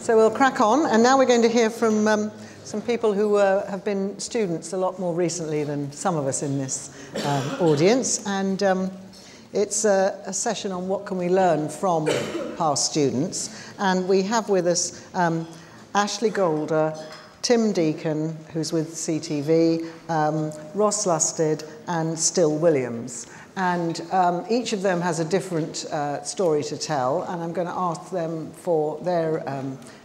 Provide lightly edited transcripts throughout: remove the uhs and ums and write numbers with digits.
So we'll crack on, and now we're going to hear from some people who have been students a lot more recently than some of us in this audience, and it's a session on what can we learn from past students. And we have with us Ashley Golder, Tim Deacon, who's with CTV, Ross Lusted, and Still Williams. And each of them has a different story to tell, and I'm going to ask them for their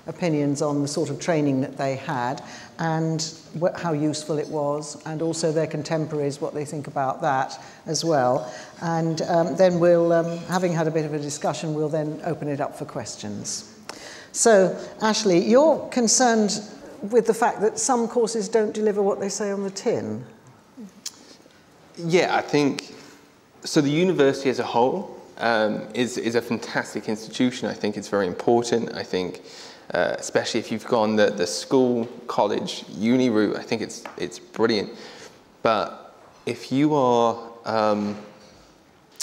opinions on the sort of training that they had and how useful it was, and also their contemporaries, what they think about that as well. And then we'll, having had a bit of a discussion, we'll then open it up for questions. So, Ashley, you're concerned with the fact that some courses don't deliver what they say on the tin. Yeah, I think, so the university as a whole is a fantastic institution. I think it's very important. I think, especially if you've gone the school, college, uni route, I think it's brilliant. But if you are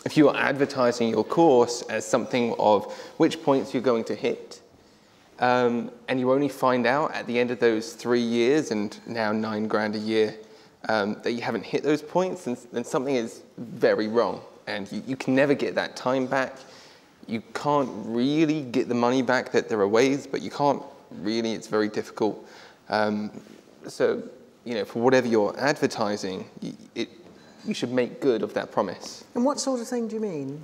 advertising your course as something of which points you're going to hit, and you only find out at the end of those 3 years and now $9 grand a year that you haven't hit those points, then something is very wrong. And you can never get that time back. You can't really get the money back. That there are ways, but you can't really, it's very difficult. So, you know, for whatever you're advertising, you should make good of that promise. And what sort of thing do you mean?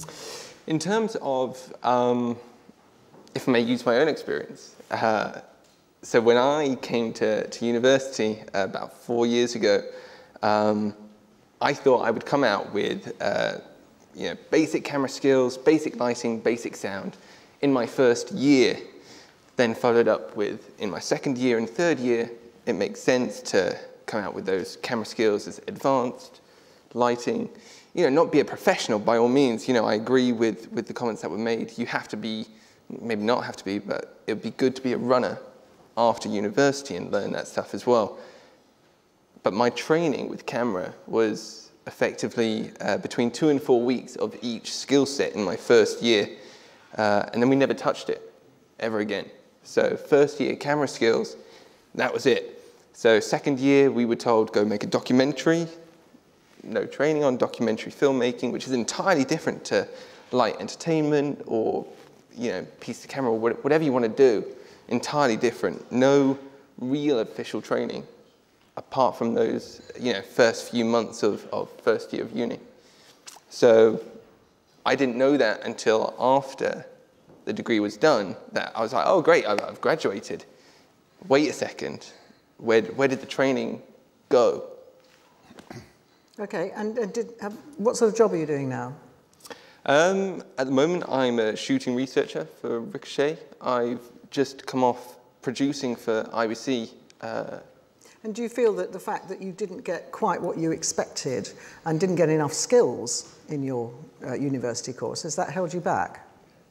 In terms of, if I may use my own experience, so when I came to university about 4 years ago, I thought I would come out with you know, basic camera skills, basic lighting, basic sound in my first year, then followed up with, in my second year and third year, it makes sense to come out with those camera skills as advanced, lighting, you know, not be a professional by all means. You know, I agree with the comments that were made. You have to be, maybe not have to be, but it would be good to be a runner after university and learn that stuff as well. But my training with camera was effectively between 2 and 4 weeks of each skill set in my first year. And then we never touched it ever again. So first year camera skills, that was it. So second year we were told go make a documentary. No training on documentary filmmaking, which is entirely different to light entertainment or, you know, piece of camera or whatever you want to do. Entirely different. No real official training, apart from those, you know, first few months of first year of uni. So I didn't know that until after the degree was done, that I was like, oh great, I've graduated. Wait a second, where did the training go? Okay, and what sort of job are you doing now? At the moment, I'm a shooting researcher for Ricochet. I've just come off producing for IBC. And do you feel that the fact that you didn't get quite what you expected and didn't get enough skills in your university course, has that held you back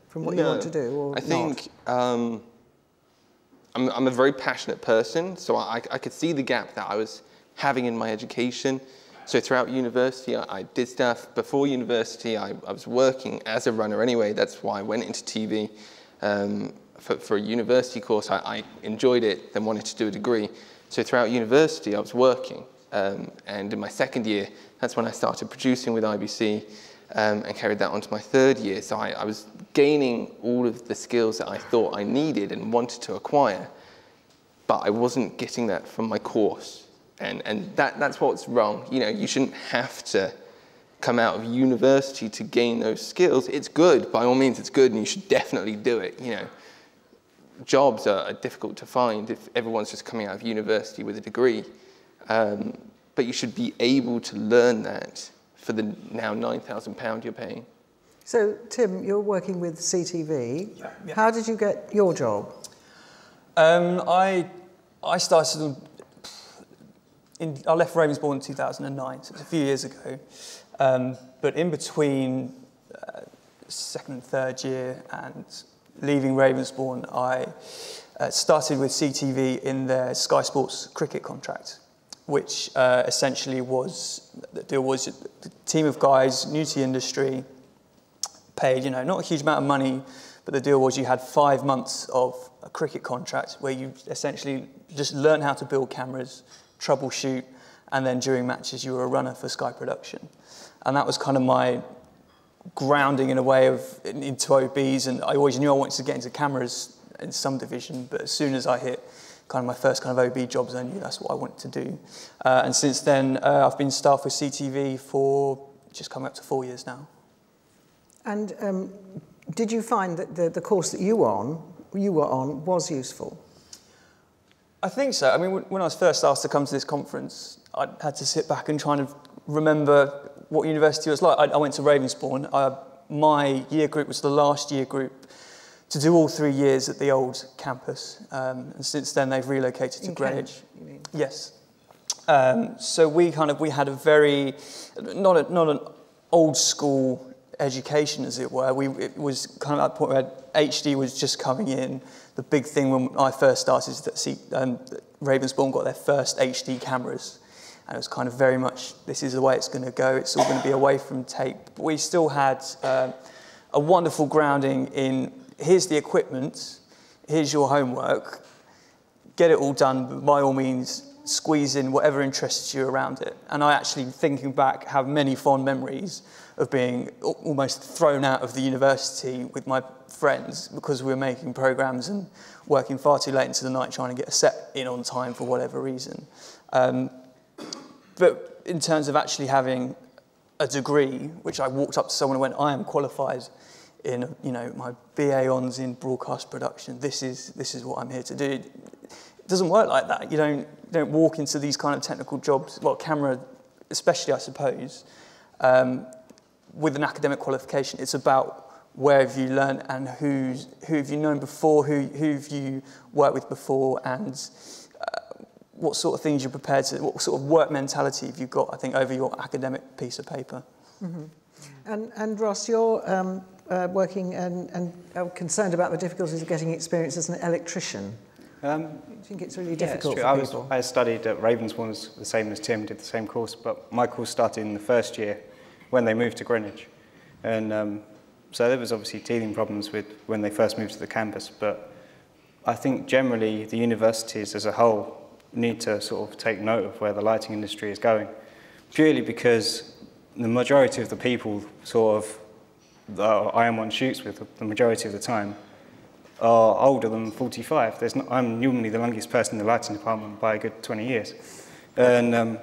from what you want to do, or not? I think I'm a very passionate person, so I could see the gap that I was having in my education. So throughout university, I did stuff. Before university, I was working as a runner anyway. That's why I went into TV. For a university course, I enjoyed it, then wanted to do a degree. So throughout university, I was working, and in my second year, that's when I started producing with IBC and carried that on to my third year. So I was gaining all of the skills that I thought I needed and wanted to acquire, but I wasn't getting that from my course, and that's what's wrong. You know, you shouldn't have to come out of university to gain those skills. It's good, by all means, it's good, and you should definitely do it, you know. Jobs are difficult to find if everyone's just coming out of university with a degree. But you should be able to learn that for the now £9,000 you're paying. So, Tim, you're working with CTV. Yeah. How did you get your job? I started, I left Ravensbourne in 2009, so it's a few years ago. But in between second and third year and leaving Ravensbourne, I started with CTV in their Sky Sports cricket contract, which essentially was, there was a team of guys new to the industry, paid, you know, not a huge amount of money But the deal was you had 5 months of a cricket contract where you essentially just learn how to build cameras, troubleshoot, and then during matches you were a runner for Sky Production. And that was kind of my grounding in a way of into OBs, and I always knew I wanted to get into cameras in some division, but as soon as I hit kind of my first kind of OB jobs, I knew that's what I wanted to do. And since then, I've been staff with CTV for just coming up to 4 years now. And did you find that the course that you were on was useful? I think so. I mean, when I was first asked to come to this conference, I had to sit back and try to remember what university was like. I went to Ravensbourne. My year group was the last year group to do all 3 years at the old campus. And since then, they've relocated to Greenwich. Kent, you mean? Yes. So we had a very, not an old school education, as it were. It was kind of at the point where HD was just coming in. The big thing when I first started is that Ravensbourne got their first HD cameras. And it was kind of very much, this is the way it's going to go. It's all going to be away from tape. But we still had a wonderful grounding in, here's the equipment, here's your homework, get it all done, but by all means, squeeze in whatever interests you around it. And I actually, thinking back, have many fond memories of being almost thrown out of the university with my friends because we were making programs and working far too late into the night trying to get a set in on time for whatever reason. But in terms of actually having a degree, which I walked up to someone and went, I am qualified in, my BA Hons in broadcast production. This is what I'm here to do. It doesn't work like that. You don't walk into these kind of technical jobs, well, camera especially, I suppose, with an academic qualification. It's about where have you learned and who have you known before, who have you worked with before, and what sort of things you're prepared to, what sort of work mentality have you got, I think, over your academic piece of paper. Mm-hmm. And Ross, you're working and concerned about the difficulties of getting experience as an electrician. I think it's really difficult for people. I studied at Ravensbourne, the same as Tim, did the same course, but my course started in the first year when they moved to Greenwich. And so there was obviously teething problems with when they first moved to the campus, but I think generally the universities as a whole need to sort of take note of where the lighting industry is going, purely because the majority of the people sort of that I am on shoots with, the majority of the time, are older than 45. I'm normally the youngest person in the lighting department by a good 20 years. And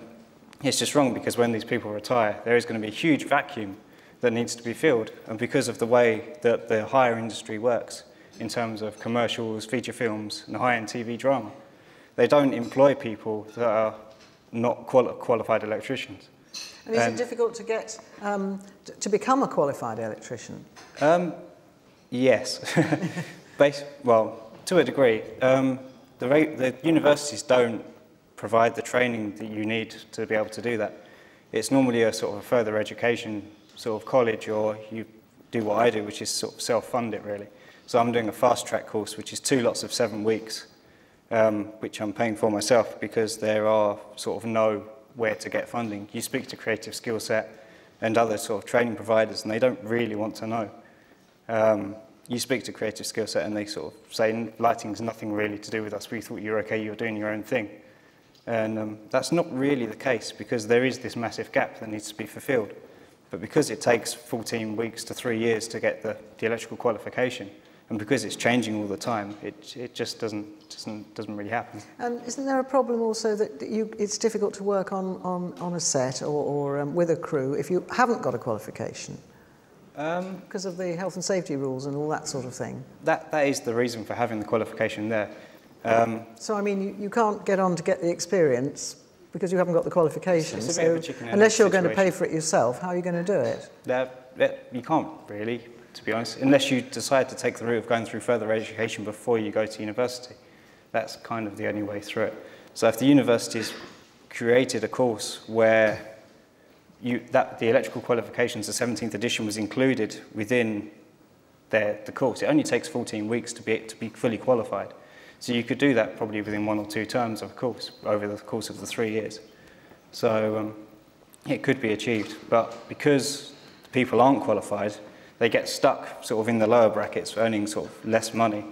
it's just wrong because when these people retire, there is going to be a huge vacuum that needs to be filled. And because of the way that the higher industry works in terms of commercials, feature films, and high-end TV drama, they don't employ people that are not qualified electricians. And is it difficult to get to become a qualified electrician? Yes. Well, to a degree. The universities don't provide the training that you need to be able to do that. It's normally a sort of a further education sort of college, or you do what I do, which is sort of self-fund it really. So I'm doing a fast track course, which is 2 lots of 7 weeks, which I'm paying for myself because there are sort of nowhere to get funding. You speak to Creative Skill Set and other sort of training providers, and they don't really want to know. You speak to Creative Skill Set and they sort of say, lighting's nothing really to do with us. We thought you were okay, you're doing your own thing. And that's not really the case because there is this massive gap that needs to be fulfilled. But because it takes 14 weeks to 3 years to get the electrical qualification, and because it's changing all the time, it just doesn't really happen. And isn't there a problem also that it's difficult to work on a set or with a crew if you haven't got a qualification? Because of the health and safety rules and all that sort of thing? That is the reason for having the qualification there. So, I mean, you can't get on to get the experience because you haven't got the qualifications. It's a bit of a chicken and egg unless you're going to situation. pay for it yourself, how are you going to do it? You can't really, to be honest, unless you decide to take the route of going through further education before you go to university. That's kind of the only way through it. So if the university's created a course where the electrical qualifications, the 17th edition, was included within the course, it only takes 14 weeks to be fully qualified. So you could do that probably within 1 or 2 terms of a course over the course of the 3 years. So it could be achieved, but because people aren't qualified, they get stuck sort of in the lower brackets, earning sort of less money,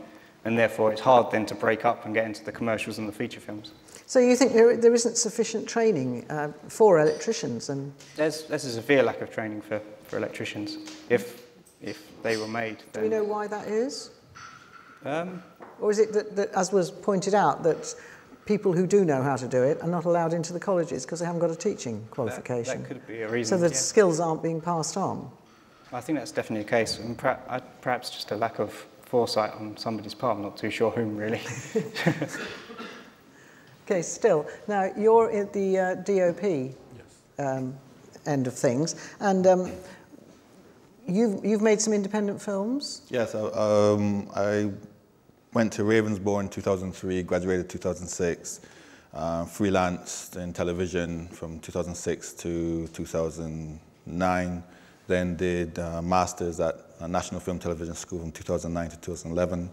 and therefore it's hard then to break up and get into the commercials and the feature films. So you think there isn't sufficient training for electricians? And There's a severe lack of training for electricians, if they were made. do we know why that is? Um, Or is it that, as was pointed out, that people who do know how to do it are not allowed into the colleges because they haven't got a teaching qualification? that could be a reason. So the yeah. skills aren't being passed on? I think that's definitely a case, and perhaps just a lack of foresight on somebody's part. I'm not too sure whom, really. Okay, still. Now, you're at the DOP end of things, and you've made some independent films? Yes, I went to Ravensbourne in 2003, graduated 2006, freelanced in television from 2006 to 2009, then did masters at National Film Television School from 2009 to 2011,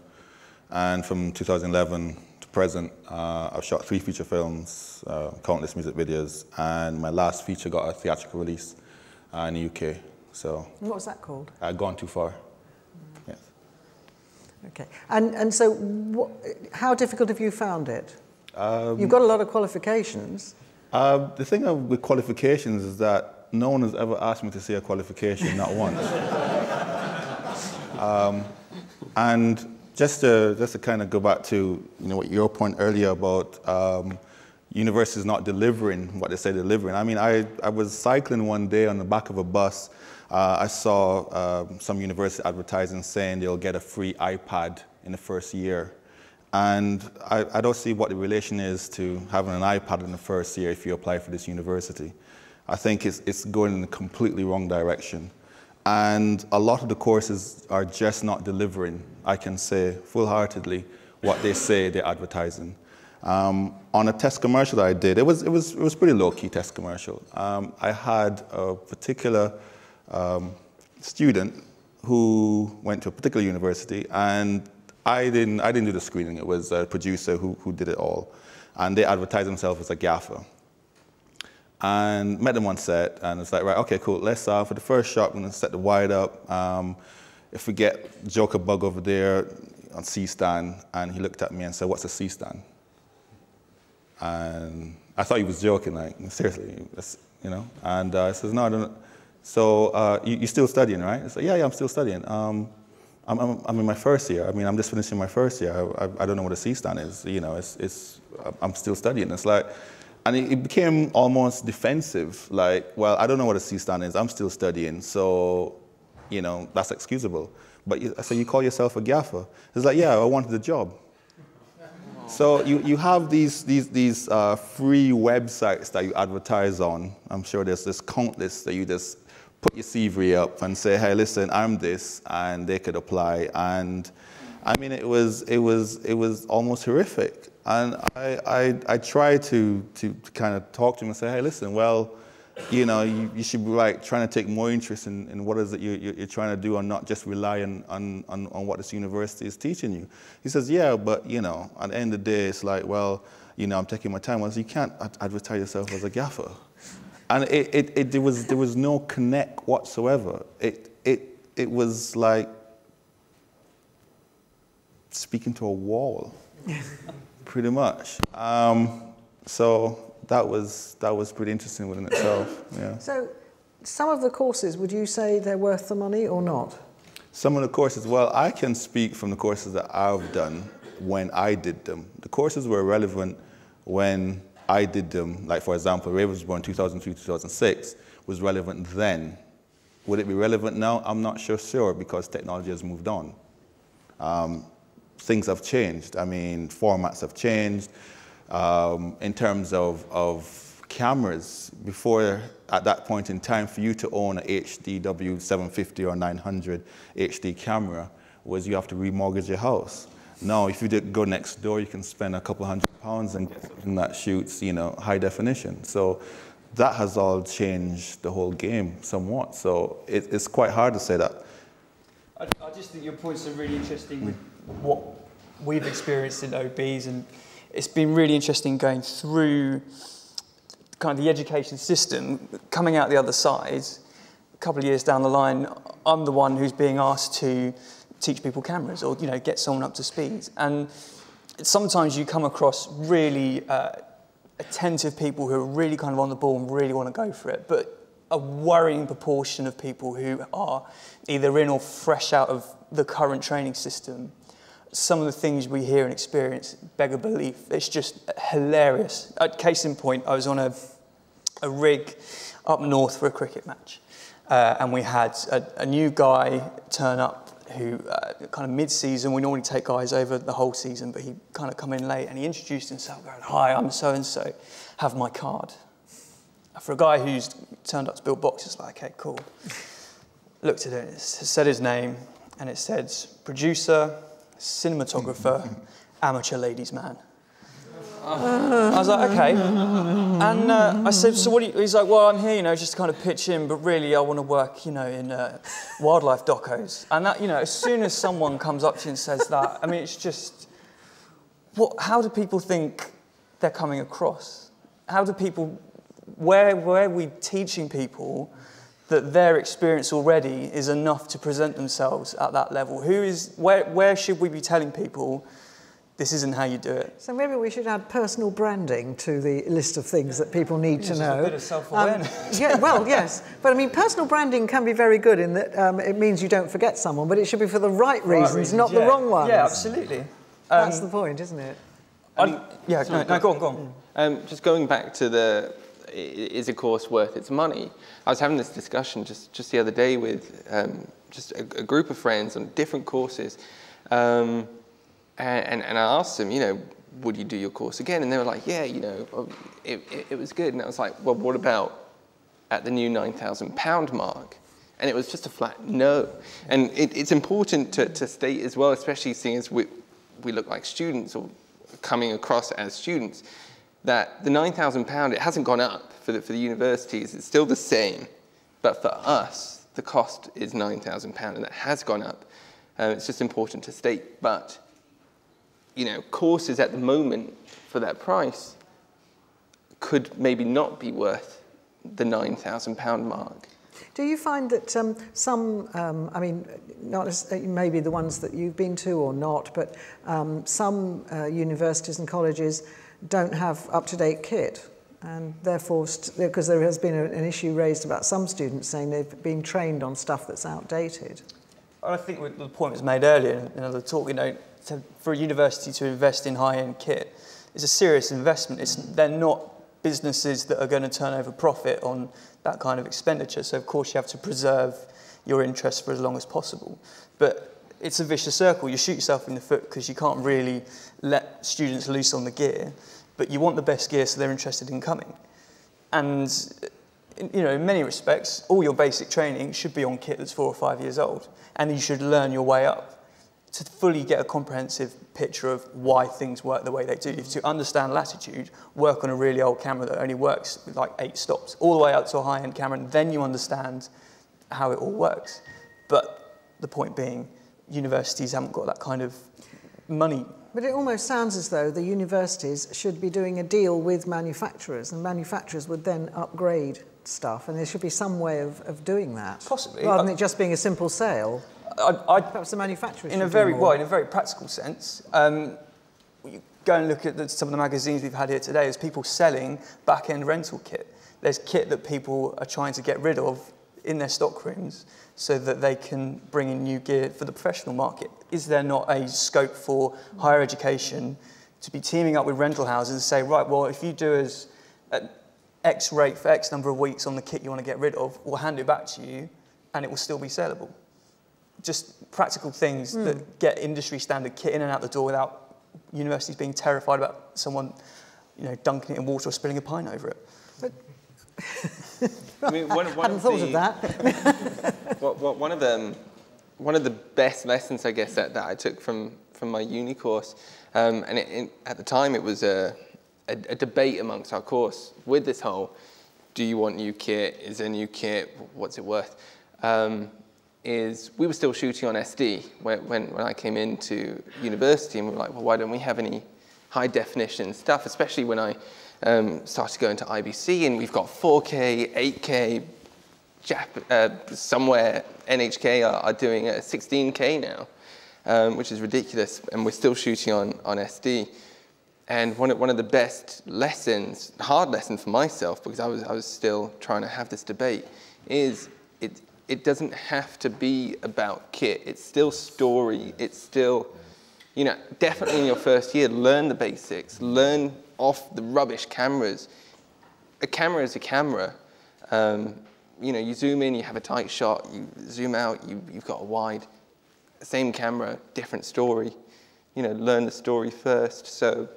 and from 2011 to present, I've shot 3 feature films, countless music videos, and my last feature got a theatrical release in the UK. So, What was that called? Gone Too Far. Yes. Okay. And so how difficult have you found it? You've got a lot of qualifications. The thing with qualifications is that no one has ever asked me to see a qualification, not once. And just to kind of go back to what your point earlier about universities not delivering what they say they're delivering. I mean, I was cycling one day on the back of a bus. I saw some university advertising saying they'll get a free iPad in the first year. And I don't see what the relation is to having an iPad in the first year if you apply for this university. I think it's going in a completely wrong direction. And a lot of the courses are just not delivering, I can say full-heartedly, what they say they're advertising. On a test commercial that I did, it was pretty low-key test commercial. I had a particular student who went to a particular university, and I didn't do the screening. It was a producer who did it all, and they advertised themselves as a gaffer. And met them on set, and it's like, right, okay, cool. Let's for the first shot, we're gonna set the wide up. If we get Joker Bug over there on C-stand, and he looked at me and said, "What's a C-stand?" And I thought he was joking, like seriously, And I says, "No, I don't." So you're still studying, right? I said, "Yeah, I'm still studying. I'm in my first year. I mean, I'm just finishing my first year. I don't know what a C-stand is. I'm still studying." It's like. And it became almost defensive, like, well, I don't know what a C-stand is, I'm still studying, so, that's excusable. But so you call yourself a gaffer? It's like, yeah, I wanted the job. So you have these free websites that you advertise on. I'm sure there's countless that you just put your CV up and say, hey, listen, I'm this, and they could apply. And I mean, it was almost horrific. And I tried to kind of talk to him and say, hey, listen, well, you should be like trying to take more interest in what is it you're trying to do and not just rely on what this university is teaching you. He says, yeah, but, at the end of the day, it's like, well, I'm taking my time. Well, so you can't advertise yourself as a gaffer. And there was no connect whatsoever. It was like speaking to a wall. Pretty much. So that was pretty interesting within itself. Yeah. So some of the courses, would you say they're worth the money or not? Some of the courses, well, I can speak from the courses that I've done when I did them. The courses were relevant when I did them. Like, for example, Ravensbourne 2003, 2006 was relevant then. Would it be relevant now? I'm not sure because technology has moved on. Things have changed. I mean, formats have changed. In terms of cameras, before, at that point in time, for you to own a HDW 750 or 900 HD camera, was you have to remortgage your house. Now, if you go next door, you can spend a couple £100 and get something that shoots, high definition. So that has all changed the whole game somewhat. So it's quite hard to say that. I just think your points are really interesting with what we've experienced in OBs, and it's been really interesting going through kind of the education system, coming out the other side. A couple of years down the line, I'm the one who's being asked to teach people cameras or, get someone up to speed. And sometimes you come across really attentive people who are really kind of on the ball and really want to go for it, but a worrying proportion of people who are either in or fresh out of the current training system. Some of the things we hear and experience beg a belief. It's just hilarious. Case in point, I was on a rig up north for a cricket match, and we had a new guy turn up who, kind of mid-season, we normally take guys over the whole season, but he kind of come in late, and he introduced himself going, "Hi, I'm so-and-so, have my card." For a guy who's turned up to build boxes, like, okay, cool. Looked at it, it said his name, and it said producer, cinematographer, amateur ladies man. I was like, okay. And I said, so what do you, he's like, well, I'm here, just to kind of pitch in, but really I want to work, in wildlife docos. And that, as soon as someone comes up to you and says that, I mean, it's just, how do people think they're coming across? How do people, where are we teaching people that their experience already is enough to present themselves at that level? Where should we be telling people this isn't how you do it? So maybe we should add personal branding to the list of things that people need to know. A bit of self-awareness. Yeah, well, yes. But I mean, personal branding can be very good in that it means you don't forget someone, but it should be for the right reasons, not the wrong ones. Yeah, absolutely. That's the point, isn't it? Go on. Just going back to is a course worth its money? I was having this discussion just the other day with just a group of friends on different courses. And I asked them, would you do your course again? And they were like, yeah, it was good. And I was like, well, what about at the new £9,000 mark? And it was just a flat no. And it's important to state as well, especially seeing as we look like students or coming across as students, that the £9,000, it hasn't gone up for the universities. It's still the same. But for us, the cost is £9,000, and that has gone up. It's just important to state. But courses at the moment for that price could maybe not be worth the £9,000 mark. Do you find that some, I mean, not maybe the ones that you've been to or not, but some universities and colleges don't have up-to-date kit, and therefore, because there has been an issue raised about some students saying they've been trained on stuff that's outdated? I think the point was made earlier in the talk, for a university to invest in high-end kit is a serious investment. They're not businesses that are going to turn over profit on that kind of expenditure. So, of course, you have to preserve your interest for as long as possible. But it's a vicious circle. You shoot yourself in the foot because you can't really let students loose on the gear, but you want the best gear so they're interested in coming. And, in many respects, all your basic training should be on kit that's 4 or 5 years old, and you should learn your way up to fully get a comprehensive picture of why things work the way they do. To understand latitude, work on a really old camera that only works with like 8 stops, all the way up to a high-end camera, and then you understand how it all works. But the point being, universities haven't got that kind of money. But it almost sounds as though the universities should be doing a deal with manufacturers, and manufacturers would then upgrade stuff, and there should be some way of doing that. Possibly. Rather than it just being a simple sale. Perhaps the manufacturers in a very practical sense. You go and look at some of the magazines we've had here today. There's people selling back-end rental kit. There's kit that people are trying to get rid of in their stock rooms so that they can bring in new gear for the professional market. Is there not a scope for higher education to be teaming up with rental houses and say, right, well, if you do us at X rate for X number of weeks on the kit you want to get rid of, we'll hand it back to you and it will still be sellable. Just practical things that get industry standard kit in and out the door without universities being terrified about someone, dunking it in water or spilling a pint over it. But I mean, hadn't thought of that. One of the best lessons, I guess, that I took from my uni course, and at the time it was a debate amongst our course with this whole, do you want new kit? Is there new kit? What's it worth? Is we were still shooting on SD when I came into university, and we were like, well, why don't we have any high definition stuff, especially when I started going to IBC, and we've got 4K, 8K, somewhere NHK are doing a 16K now, which is ridiculous, and we're still shooting on SD. And one of the best lessons, hard lesson for myself, because I was still trying to have this debate, is it doesn't have to be about kit. It's still story. It's still, you know, definitely in your first year, learn the basics, learn off the rubbish cameras. A camera is a camera. You know, you zoom in, you have a tight shot. You zoom out, you've got a wide. Same camera, different story. You know, learn the story first. So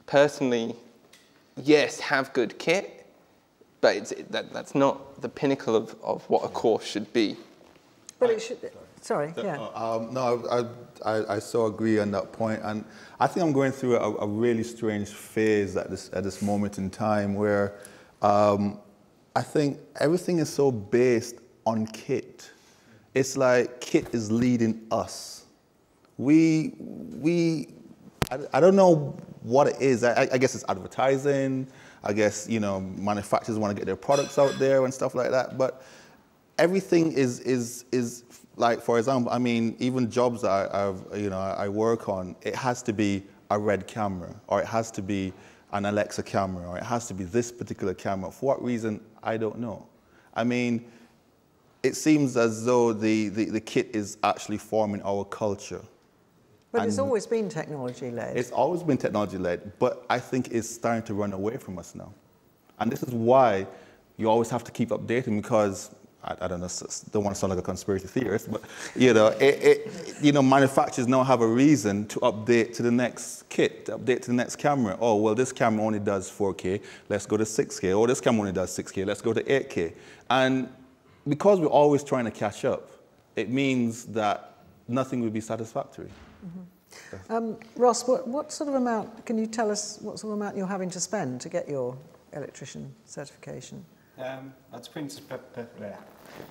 personally, yes, have good kit, but that's not the pinnacle of what a course should be. But it should, sorry, yeah. No, I so agree on that point, and I think I'm going through a really strange phase at this moment in time where I think everything is so based on kit. It's like kit is leading us. I don't know what it is. I guess it's advertising. I guess, you know, manufacturers want to get their products out there and stuff like that. But everything is like, for example, I mean, even jobs that I work on, it has to be a red camera, or it has to be an Alexa camera, or it has to be this particular camera. For what reason, I don't know. I mean, it seems as though the kit is actually forming our culture. But it's always been technology-led. It's always been technology-led, but I think it's starting to run away from us now. And this is why you always have to keep updating, because, I don't know, don't want to sound like a conspiracy theorist, but, you know, manufacturers now have a reason to update to the next kit, to update to the next camera. Oh, well, this camera only does 4K, let's go to 6K. Oh, this camera only does 6K, let's go to 8K. And because we're always trying to catch up, it means that nothing will be satisfactory. Mm-hmm. Ross, what sort of amount, can you tell us what sort of amount you're having to spend to get your electrician certification? To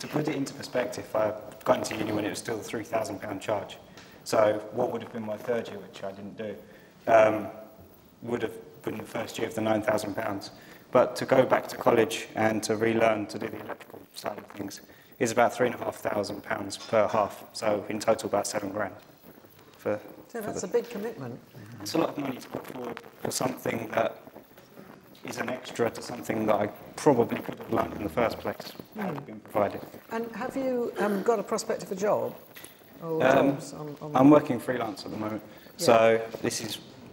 put it into perspective, I got into uni when it was still a £3,000 charge. So what would have been my third year, which I didn't do, would have been the first year of the £9,000. But to go back to college and to relearn to do the electrical side of things is about £3,500 per half. So in total, about £7,000. So that's a big commitment. It's a lot of money to put forward for something that is an extra to something that I probably could have learned in the first place had it been provided. And have you got a prospect of a job? Or jobs on I'm working freelance at the moment, so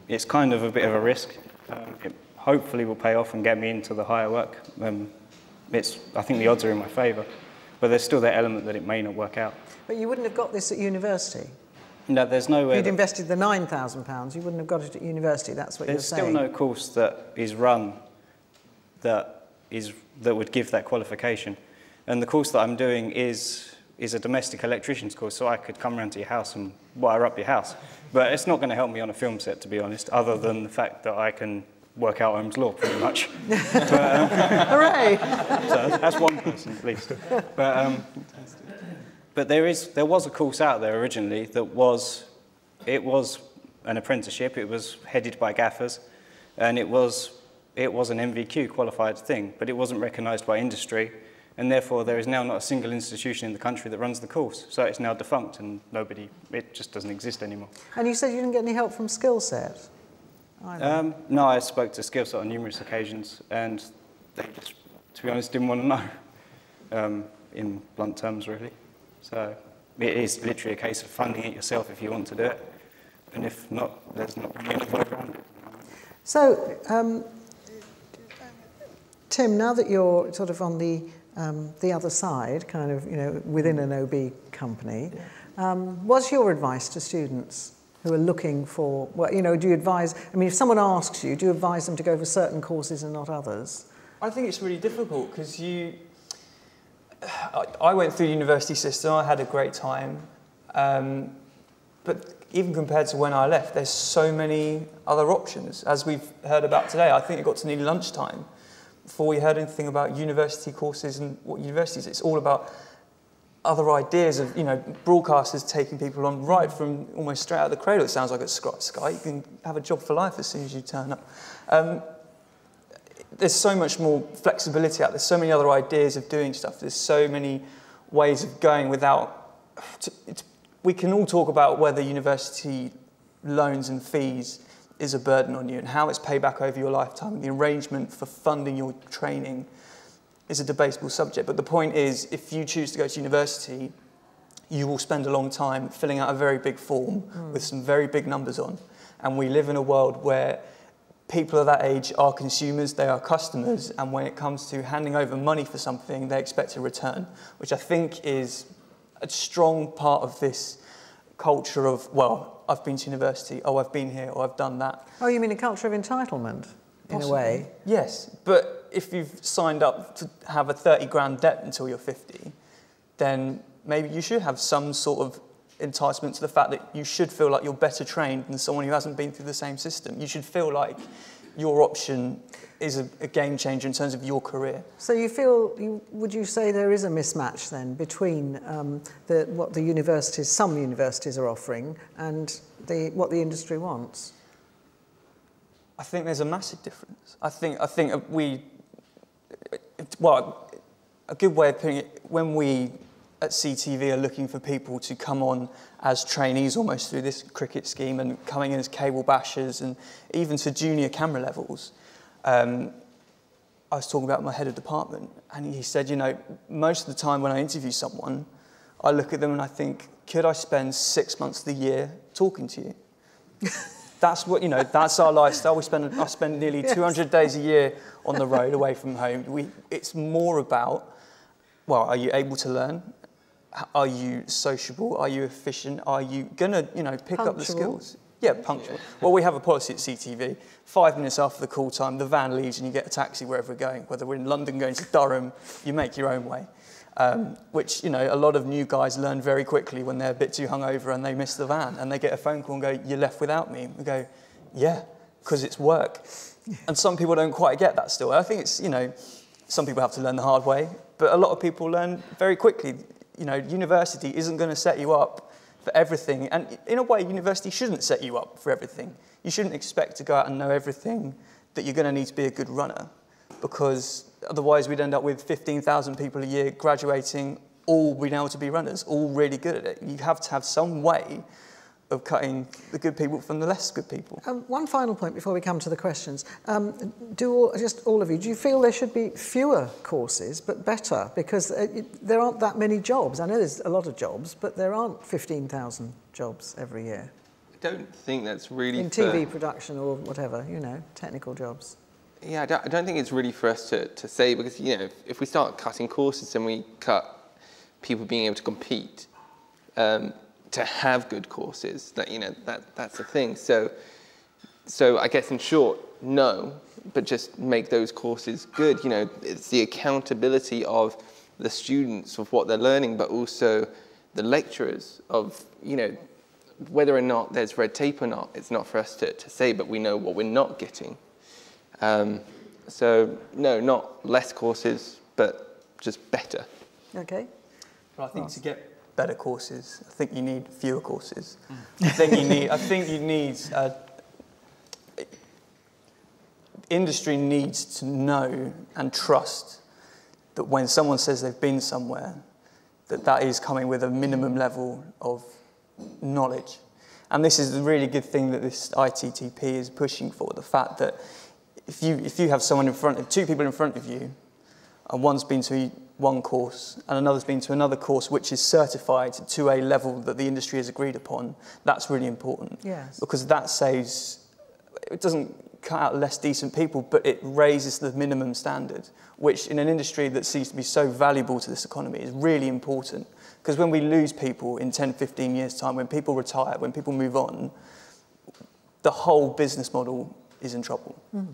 it's kind of a bit of a risk. It hopefully will pay off and get me into the higher work. I think the odds are in my favour, but there's still that element that it may not work out. But you wouldn't have got this at university? No, there's no way. If you'd invested the £9,000, you wouldn't have got it at university, that's what you're saying? There's still no course that is run that would give that qualification. And the course that I'm doing is a domestic electrician's course, so I could come around to your house and wire up your house. But it's not going to help me on a film set, to be honest, other than the fact that I can work out Ohm's law, pretty much. Hooray! So that's one person, at least. But there was a course out there originally that was an apprenticeship. It was headed by gaffers, and it was an MVQ qualified thing, but it wasn't recognised by industry, and therefore there is now not a single institution in the country that runs the course. So it's now defunct, and it just doesn't exist anymore. And you said you didn't get any help from Skillset? No, I spoke to Skillset on numerous occasions, and they just, to be honest, didn't want to know, in blunt terms, really. So it is literally a case of funding it yourself if you want to do it, and if not, there's not really any way around it. So, Tim, now that you're sort of on the other side, kind of, you know, within an OB company, what's your advice to students who are looking for, well, you know, do you advise, I mean, if someone asks you, do you advise them to go for certain courses and not others? I think it's really difficult because I went through the university system, I had a great time, but even compared to when I left, there's so many other options. As we've heard about today, I think it got to nearly lunchtime before we heard anything about university courses and what universities. It's all about other ideas of, you know, broadcasters taking people on right from almost straight out of the cradle. It sounds like at Sky. You can have a job for life as soon as you turn up. there's so much more flexibility out there. There's so many other ideas of doing stuff. There's so many ways of going without... we can all talk about whether university loans and fees is a burden on you and how it's paid back over your lifetime. The arrangement for funding your training is a debatable subject. But the point is, if you choose to go to university, you will spend a long time filling out a very big form with some very big numbers on. And we live in a world where people of that age are consumers, they are customers, and when it comes to handing over money for something, they expect a return, which I think is a strong part of this culture of, well, I've been to university, oh, I've been here, or I've done that. Oh, you mean a culture of entitlement, in a way? Yes, but if you've signed up to have a 30 grand debt until you're 50, then maybe you should have some sort of enticement to the fact that you should feel like you're better trained than someone who hasn't been through the same system. You should feel like your option is a game changer in terms of your career. So you feel, would you say there is a mismatch then between what the universities, some universities are offering and what the industry wants? I think there's a massive difference. I think well, a good way of putting it, when we at CTV are looking for people to come on as trainees almost through this cricket scheme and coming in as cable bashers and even to junior camera levels. I was talking about my head of department and he said, you know, most of the time when I interview someone, I look at them and I think, could I spend 6 months of the year talking to you? That's what, you know, that's our lifestyle. I spend nearly 200 days a year on the road away from home. It's more about, well, are you able to learn? Are you sociable? Are you efficient? Are you going to, you know, pick up the skills? Yeah, punctual. Well, we have a policy at CTV. 5 minutes after the call time, the van leaves and you get a taxi wherever we're going. Whether we're in London going to Durham, you make your own way. Which, you know, a lot of new guys learn very quickly when they're a bit too hungover and they miss the van and they get a phone call and go, you're left without me. We go, yeah, because it's work. And some people don't quite get that still. I think it's, you know, some people have to learn the hard way, but a lot of people learn very quickly. You know, university isn't going to set you up for everything. And in a way, university shouldn't set you up for everything. You shouldn't expect to go out and know everything that you're going to need to be a good runner, because otherwise we'd end up with 15,000 people a year graduating, all being able to be runners, all really good at it. You have to have some way of cutting the good people from the less good people. One final point before we come to the questions. Just all of you, do you feel there should be fewer courses but better? Because there aren't that many jobs. I know there's a lot of jobs, but there aren't 15,000 jobs every year. I don't think that's really in TV production or whatever, you know, technical jobs. Yeah, I don't think it's really for us to say, because, you know, if we start cutting courses, then we cut people being able to compete. To have good courses, that, you know, that's the thing. So I guess in short, no, but just make those courses good. You know, it's the accountability of the students of what they're learning, but also the lecturers of, you know, whether or not there's red tape or not. It's not for us to say, but we know what we're not getting. So no, not less courses, but just better. Okay. But I think to get better courses, I think you need fewer courses. I think you need industry needs to know and trust that when someone says they've been somewhere, that is coming with a minimum level of knowledge. And this is the really good thing that this ITTP is pushing for, the fact that if you have someone in front of, two people in front of you, and one's been to one course and another's been to another course which is certified to a level that the industry has agreed upon, that's really important. Yes. Because that saves, it doesn't cut out less decent people, but it raises the minimum standard, which in an industry that seems to be so valuable to this economy is really important. Because when we lose people in 10, 15 years' time, when people retire, when people move on, the whole business model is in trouble. Mm.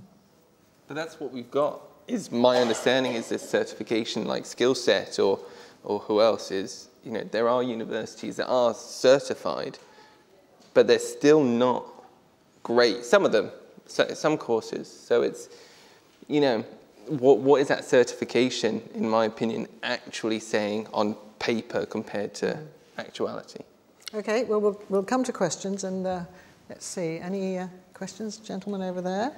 But that's what we've got. Is my understanding is this certification like skill set or who else is, you know, there are universities that are certified, but they're still not great. Some of them, some courses. So it's, you know, what is that certification, in my opinion, actually saying on paper compared to actuality? Okay, well, we'll come to questions and let's see. Any questions, gentlemen over there?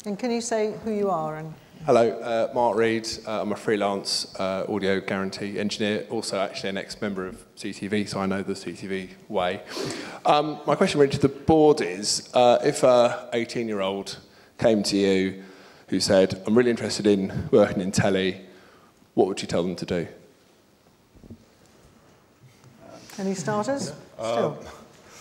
And can you say who you are? And Hello, Mark Reed. I'm a freelance audio guarantee engineer, also actually an ex-member of CTV, so I know the CTV way. My question really to the board is, if an 18-year-old came to you who said, I'm really interested in working in telly, what would you tell them to do? any starters? Still,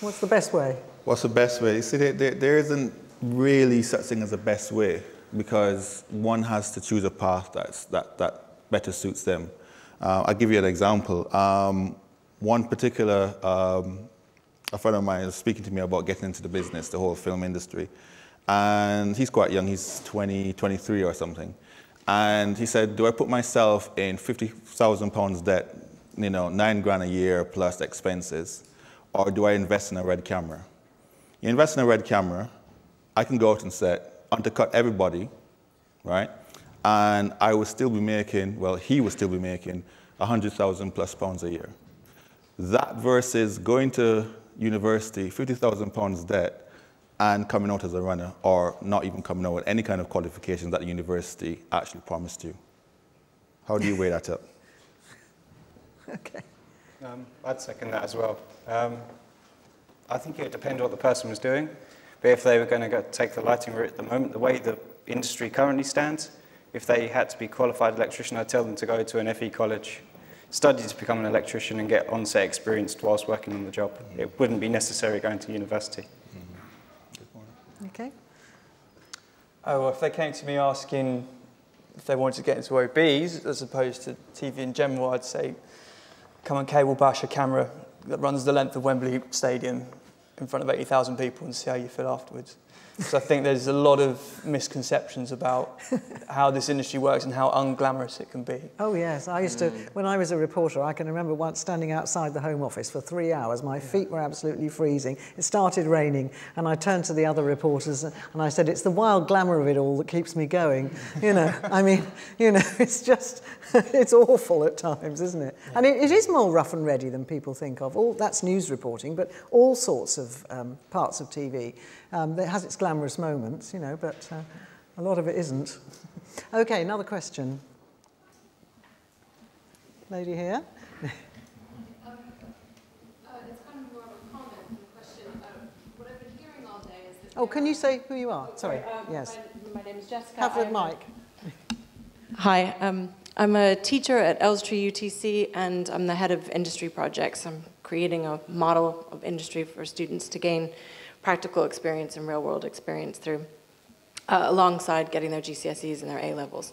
what's the best way? What's the best way? You see, there isn't really such thing as a best way, because one has to choose a path that better suits them. I'll give you an example. One particular, a friend of mine was speaking to me about getting into the business, the whole film industry. And he's quite young, he's 23 or something. And he said, do I put myself in £50,000 debt, you know, $9 grand a year plus expenses, or do I invest in a red camera? You invest in a red camera, I can go out and undercut everybody, right? And I would still be making, well, he would still be making £100,000+ a year. That versus going to university, £50,000 debt, and coming out as a runner, or not even coming out with any kind of qualifications that the university actually promised you. How do you weigh that up? Okay. I'd second that as well. I think it would depend what the person was doing, but if they were going to take the lighting route at the moment, the way the industry currently stands, if they had to be qualified electrician, I'd tell them to go to an FE college, study to become an electrician and get on-set experience whilst working on the job. It wouldn't be necessary going to university. Okay. Oh, well, if they came to me asking if they wanted to get into OBs as opposed to TV in general, I'd say, come and cable bash a camera that runs the length of Wembley Stadium in front of 80,000 people and see how you feel afterwards. So I think there's a lot of misconceptions about how this industry works and how unglamorous it can be. Oh yes, I used to, when I was a reporter, I can remember once standing outside the Home Office for 3 hours. My feet were absolutely freezing. It started raining, and I turned to the other reporters and I said, it's the wild glamour of it all that keeps me going. You know, I mean, you know, it's just, it's awful at times, isn't it? And it is more rough and ready than people think of. That's news reporting, but all sorts of parts of TV. It has its glamorous moments, you know, but a lot of it isn't. Okay, another question. Lady here. It's kind of more of a comment than a question. What I've been hearing all day is that... Oh, can you say who you are? Sorry, yes. My name is Jessica. Have the mic. Hi, I'm a teacher at Elstree UTC, and I'm the head of industry projects. I'm creating a model of industry for students to gain practical experience and real-world experience through, alongside getting their GCSEs and their A-levels.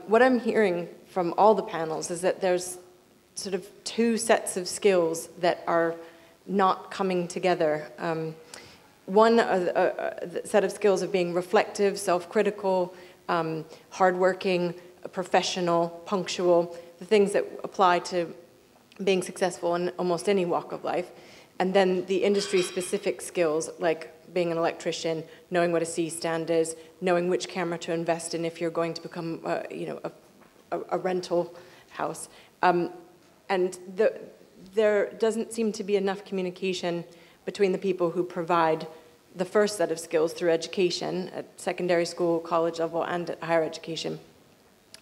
What I'm hearing from all the panels is that there's sort of two sets of skills that are not coming together. One, a set of skills of being reflective, self-critical, hardworking, professional, punctual, the things that apply to being successful in almost any walk of life. And then the industry-specific skills, like being an electrician, knowing what a C-stand is, knowing which camera to invest in if you're going to become, you know, a rental house. And there doesn't seem to be enough communication between the people who provide the first set of skills through education at secondary school, college level, and at higher education,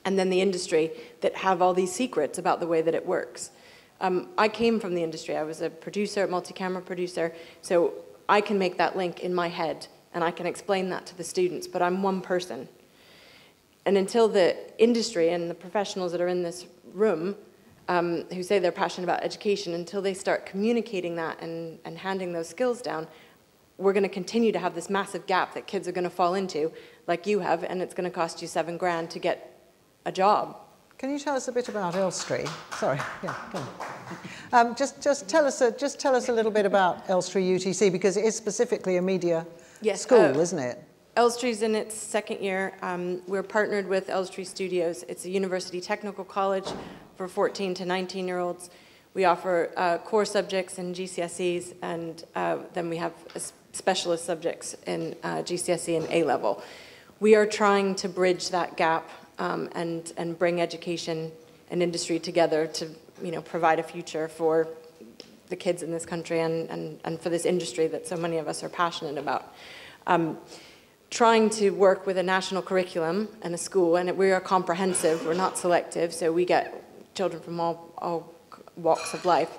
and then the industry that have all these secrets about the way that it works. I came from the industry. I was a producer, multi-camera producer, so I can make that link in my head and I can explain that to the students, but I'm one person. And until the industry and the professionals that are in this room who say they're passionate about education, until they start communicating that and handing those skills down, we're going to continue to have this massive gap that kids are going to fall into, like you have, and it's going to cost you $7 grand to get a job. Can you tell us a bit about Elstree? Sorry, yeah, go on. Just tell us a little bit about Elstree UTC, because it is specifically a media school, isn't it? Elstree's in its second year. We're partnered with Elstree Studios. It's a university technical college for 14 to 19-year-olds. We offer core subjects in GCSEs, and then we have specialist subjects in GCSE and A-level. We are trying to bridge that gap and bring education and industry together to, you know, provide a future for the kids in this country and for this industry that so many of us are passionate about. trying to work with a national curriculum and a school, and we are comprehensive, we're not selective, so we get children from all walks of life.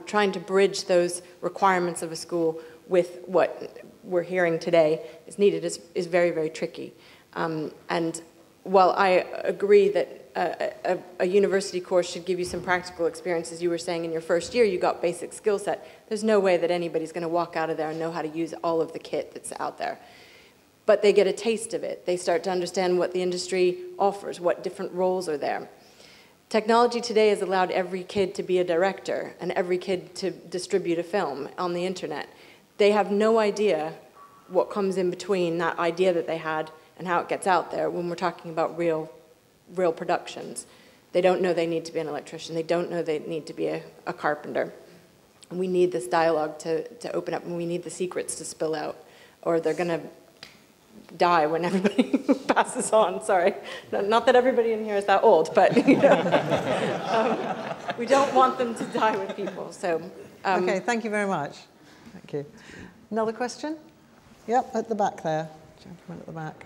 Trying to bridge those requirements of a school with what we're hearing today is needed is very, very tricky. And while I agree that a university course should give you some practical experience, as you were saying in your first year, you got basic skill set, there's no way that anybody's going to walk out of there and know how to use all of the kit that's out there. But they get a taste of it. They start to understand what the industry offers, what different roles are there. Technology today has allowed every kid to be a director and every kid to distribute a film on the internet. They have no idea what comes in between that idea that they had and how it gets out there when we're talking about real productions. They don't know they need to be an electrician. They don't know they need to be a carpenter. And we need this dialogue to open up, and we need the secrets to spill out, or they're going to die when everybody passes on. Sorry. Not that everybody in here is that old, but you know, we don't want them to die with people. So, okay, thank you very much. Thank you. Another question? Yep, at the back there. Gentleman at the back.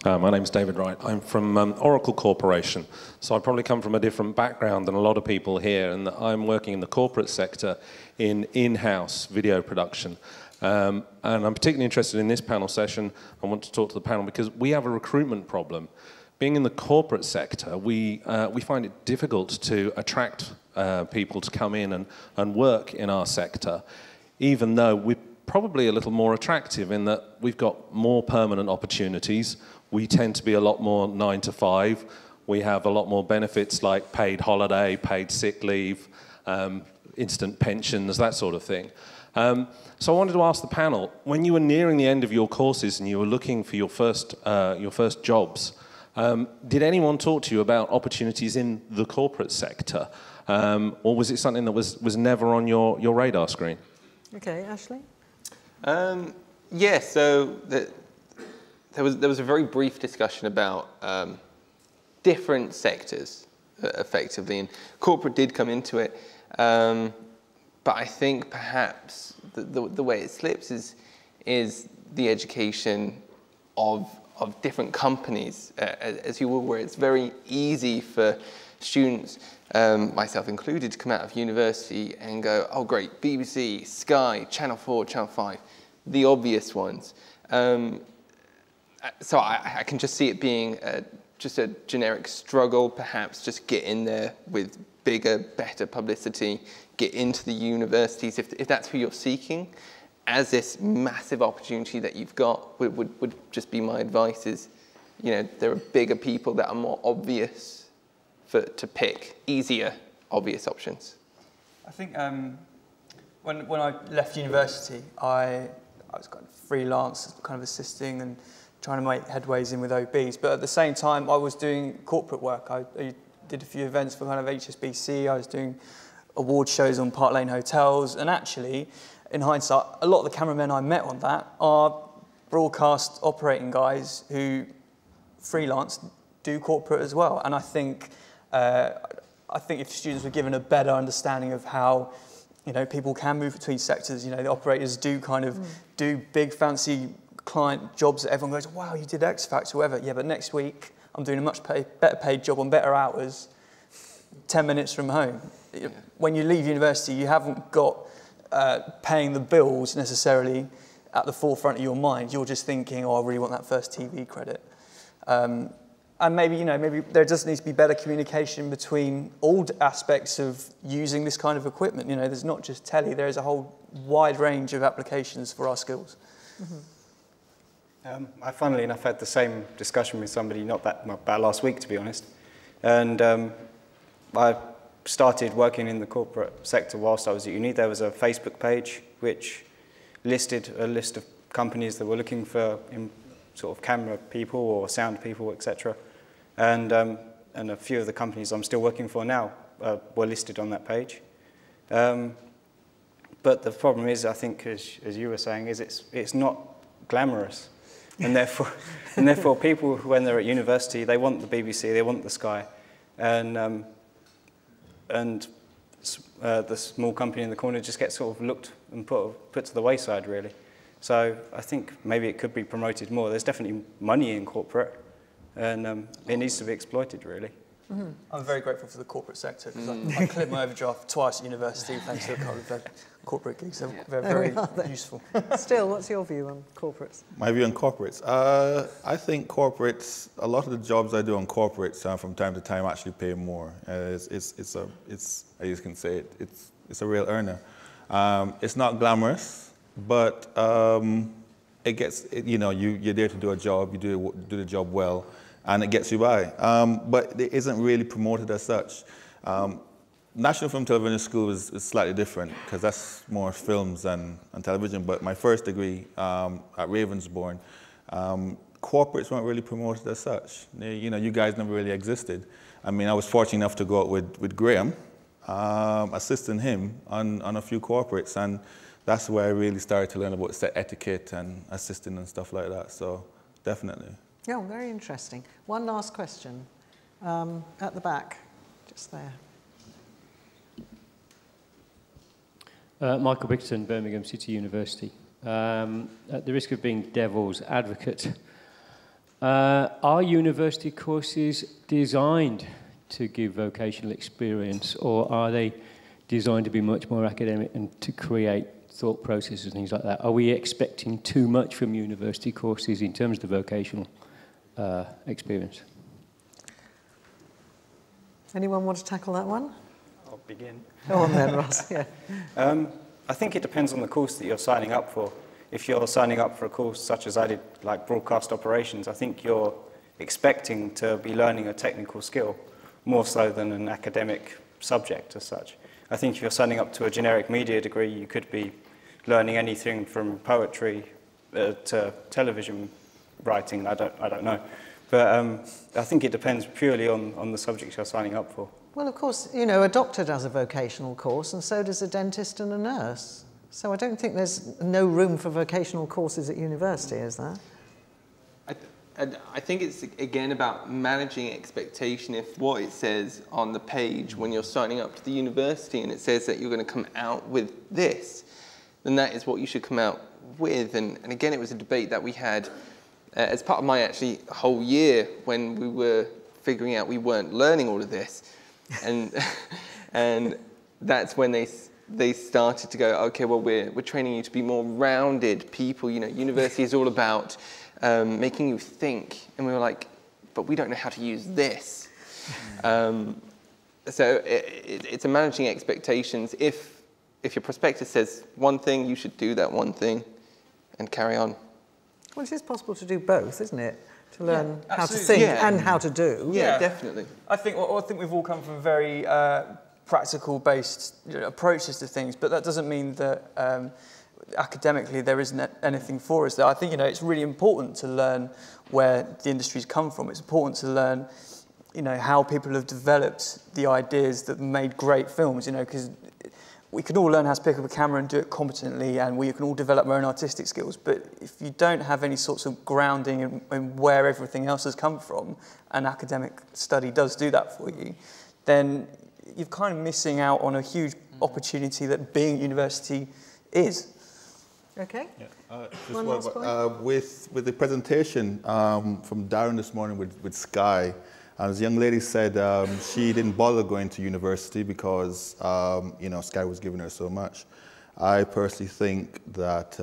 My name's David Wright. I'm from Oracle Corporation, so I probably come from a different background than a lot of people here, and I'm working in the corporate sector in-house video production. And I'm particularly interested in this panel session. I want to talk to the panel because we have a recruitment problem. Being in the corporate sector, we find it difficult to attract people to come in and work in our sector, even though we're probably a little more attractive in that we've got more permanent opportunities. We tend to be a lot more 9 to 5. We have a lot more benefits like paid holiday, paid sick leave, instant pensions, that sort of thing. So I wanted to ask the panel, when you were nearing the end of your courses and you were looking for your first jobs, did anyone talk to you about opportunities in the corporate sector? Or was it something that was never on your radar screen? Okay, Ashley? Yeah, so there was a very brief discussion about different sectors, effectively, and corporate did come into it. But I think perhaps the way it slips is the education of different companies, as you will, where it's very easy for students, myself included, to come out of university and go, oh great, BBC, Sky, Channel 4, Channel 5, the obvious ones. So I can just see it being just a generic struggle, perhaps just get in there with bigger, better publicity, get into the universities, if that's who you're seeking, as this massive opportunity that you've got, would just be my advice is, you know, there are bigger people that are more obvious to pick, easier, obvious options. I think when I left university, I was kind of freelance, kind of assisting and trying to make headways in with OBs, but at the same time I was doing corporate work. I did a few events for kind of HSBC, I was doing award shows on Park Lane hotels, and actually, in hindsight, a lot of the cameramen I met on that are broadcast operating guys who freelance, do corporate as well. And I think if students were given a better understanding of how, you know, people can move between sectors, you know, the operators do kind of do big fancy client jobs that everyone goes, wow, you did X Factor, whatever. Yeah, but next week I'm doing a much better paid job on better hours, 10 minutes from home. Yeah. When you leave university, you haven't got paying the bills necessarily at the forefront of your mind. You're just thinking, oh, I really want that first TV credit. And maybe, you know, maybe there does need to be better communication between all aspects of using this kind of equipment. You know, there's not just telly, there's a whole wide range of applications for our skills. Mm-hmm. I, funnily enough, had the same discussion with somebody about last week, to be honest. And I started working in the corporate sector whilst I was at uni. There was a Facebook page which listed a list of companies that were looking for sort of camera people or sound people, etc. And a few of the companies I'm still working for now were listed on that page. But the problem is, I think, as you were saying, is it's not glamorous. And therefore people, when they're at university, they want the BBC, they want the Sky. And the small company in the corner just gets sort of looked and put to the wayside, really. So I think maybe it could be promoted more. There's definitely money in corporate, and it needs to be exploited, really. Mm-hmm. I'm very grateful for the corporate sector, because I cleared my overdraft twice at university thanks to a couple of corporate gigs. They're very useful. Still, what's your view on corporates? My view on corporates? I think corporates, a lot of the jobs I do on corporates from time to time actually pay more. It's as you can say, it's a real earner. It's not glamorous, but it gets, you're there to do a job, you do the job well, and it gets you by. But it isn't really promoted as such. National Film Television School is slightly different, because that's more films and television. But my first degree at Ravensbourne, corporates weren't really promoted as such. You guys never really existed. I mean, I was fortunate enough to go out with Graham, assisting him on a few corporates, and that's where I really started to learn about set etiquette and assisting and stuff like that. So definitely. Yeah, very interesting. One last question at the back, just there. Michael Bickerton, Birmingham City University. At the risk of being devil's advocate, are university courses designed to give vocational experience, or are they designed to be much more academic and to create thought processes and things like that? Are we expecting too much from university courses in terms of the vocational experience? Anyone want to tackle that one? I'll begin. Go on then, Ross. Yeah. I think it depends on the course that you're signing up for. If you're signing up for a course such as I did, like broadcast operations, I think you're expecting to be learning a technical skill more so than an academic subject as such. I think if you're signing up to a generic media degree, you could be learning anything from poetry to television writing. I don't know. But I think it depends purely on the subject you're signing up for. Well, of course, a doctor does a vocational course, and so does a dentist and a nurse. So I don't think there's no room for vocational courses at university, is there? I think it's, again, about managing expectation. If what it says on the page when you're signing up to the university and it says that you're going to come out with this, then that is what you should come out with. And again, it was a debate that we had as part of my actually whole year when we were figuring out we weren't learning all of this. And that's when they started to go, okay, well, we're training you to be more rounded people. University is all about making you think. And we were like, but we don't know how to use this. So it's a managing expectations. If your prospectus says one thing, you should do that one thing and carry on. Well, it is possible to do both, isn't it? To learn how to think and how to do. Yeah, definitely. I think we've all come from very practical-based approaches to things, but that doesn't mean that academically there isn't anything for us there. I think it's really important to learn where the industry's come from. It's important to learn, how people have developed the ideas that made great films. Because we can all learn how to pick up a camera and do it competently, and we can all develop our own artistic skills. But if you don't have any sorts of grounding in where everything else has come from, and academic study does do that for you, then you're kind of missing out on a huge opportunity that being at university is. Okay. Yeah. One last point. With the presentation from Darren this morning with Sky, this young lady said she didn't bother going to university because Sky was giving her so much. I personally think that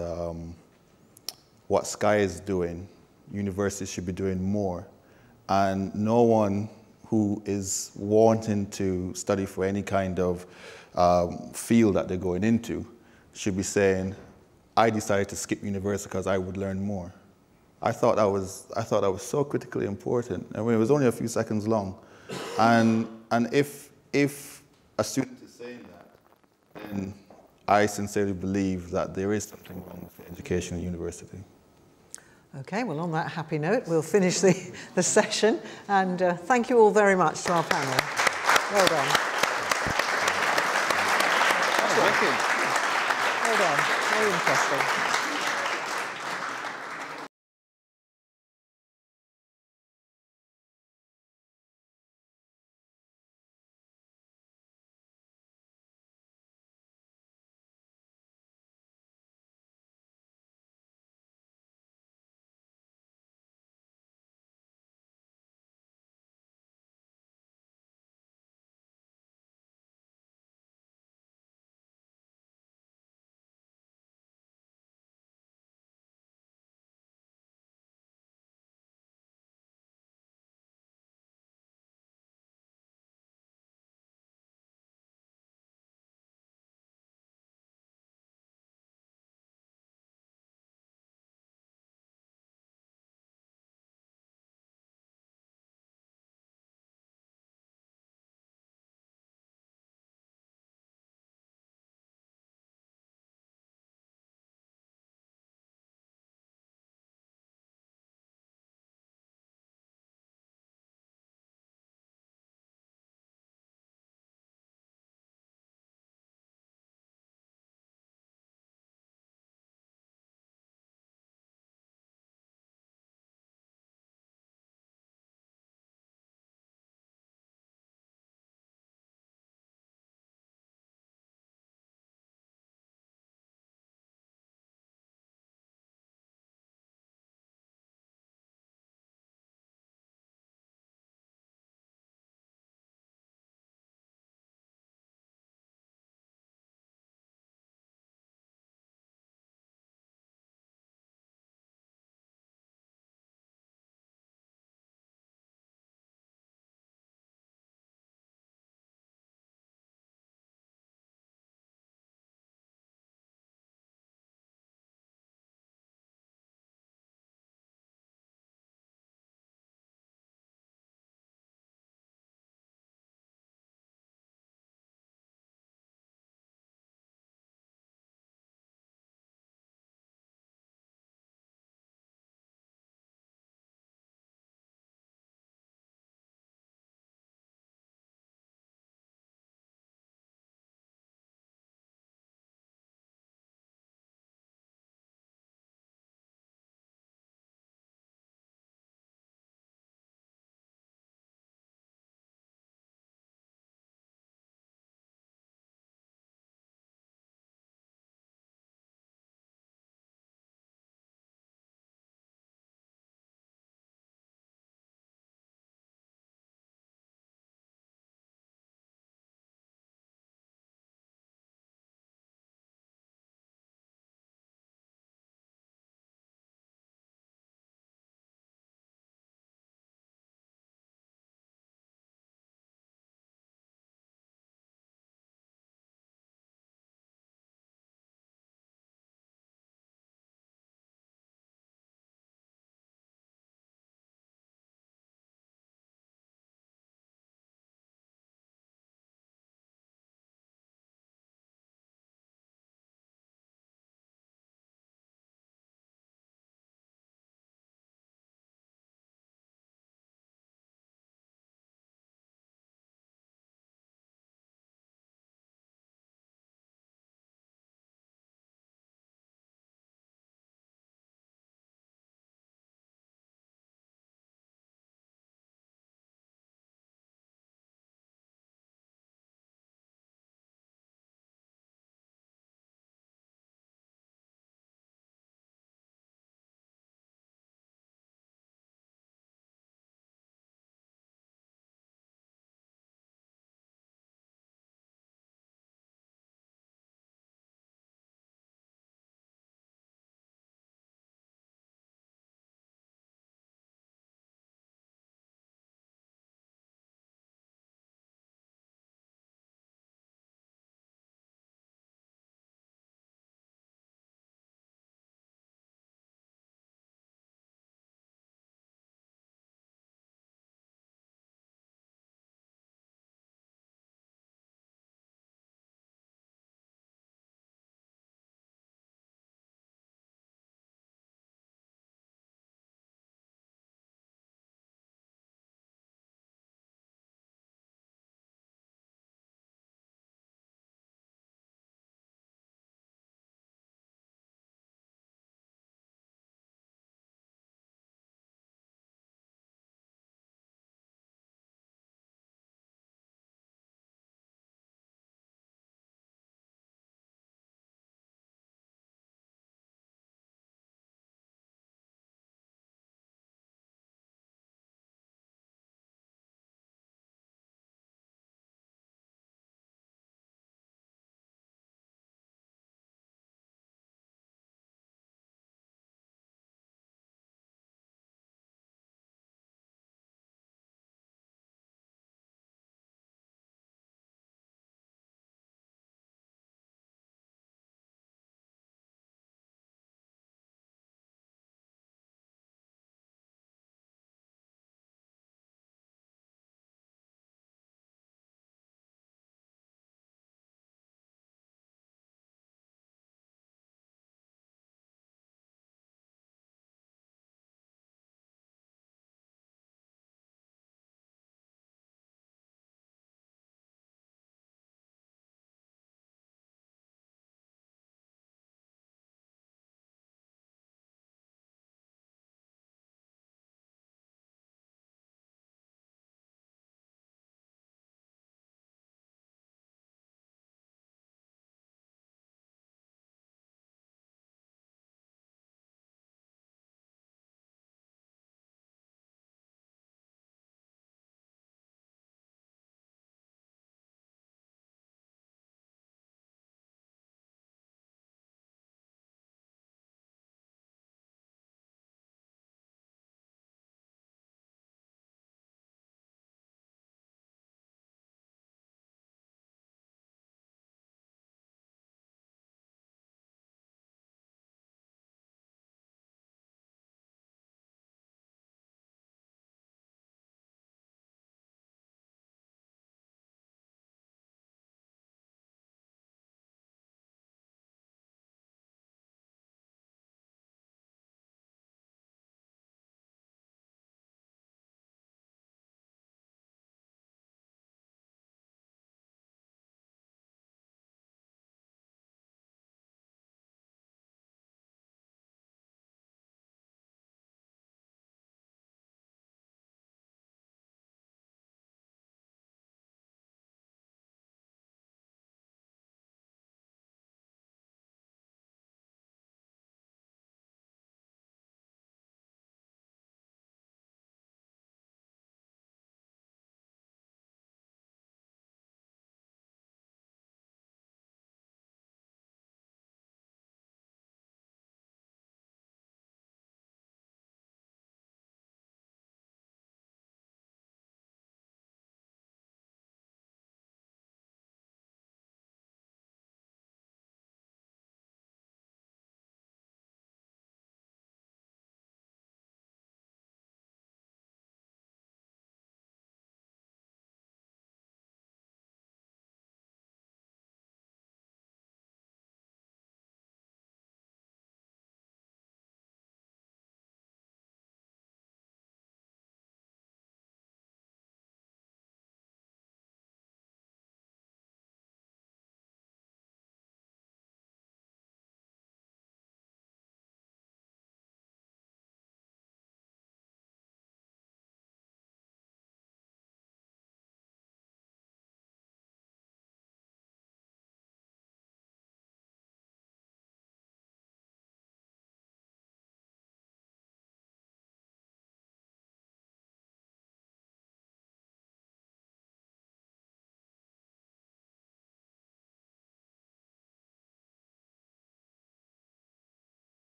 what Sky is doing, universities should be doing more, and no one who is wanting to study for any kind of field that they're going into should be saying, I decided to skip university because I would learn more. I thought that was so critically important. I mean, it was only a few seconds long. And if a student is saying that, then I sincerely believe that there is something wrong with education at university. Okay, well, on that happy note, we'll finish the session. And thank you all very much to our panel. Well done. Well done. Very interesting.